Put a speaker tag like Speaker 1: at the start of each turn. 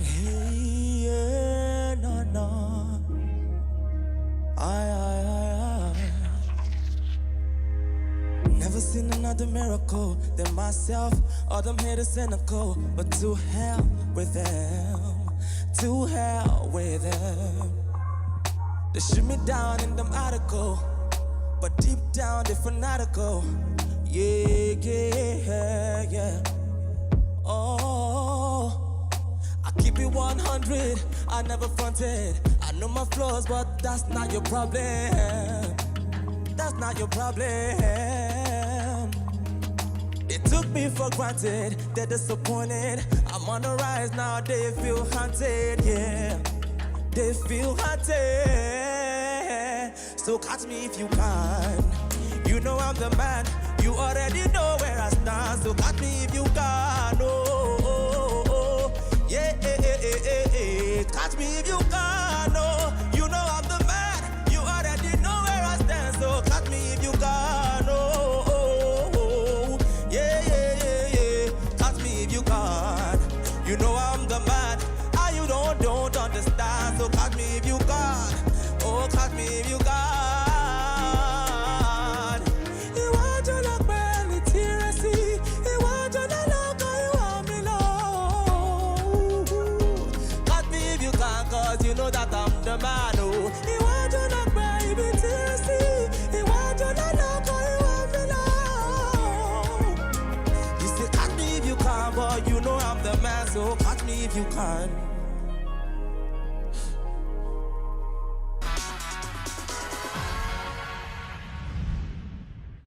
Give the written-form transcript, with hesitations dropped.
Speaker 1: Hey, yeah, no, no. I. Never seen another miracle than myself. All them haters cynical, but to hell with them. To hell with them. They shoot me down in them article, but deep down they fanatical. Yeah, yeah, yeah. Oh, I keep it 100, I never fronted. I know my flaws, but that's not your problem. That's not your problem. They took me for granted, they're disappointed. I'm on the rise now, they feel haunted, yeah. They feel haunted. So catch me if you can. You know I'm the man, you already know where I stand. So catch me if you can, oh, oh, oh. Yeah, catch me if you can, oh. You know I'm the man, you already know where I stand. So catch me if you can, oh, oh, oh. Yeah, catch me if you can. You know I'm the man, and you don't understand. So catch me if you can, oh, catch me if you can. You know that I'm the man, oh. He want you to baby teasy. He want you to look how you want me now. You say catch me if you can, but you know I'm the man, so catch me if you can.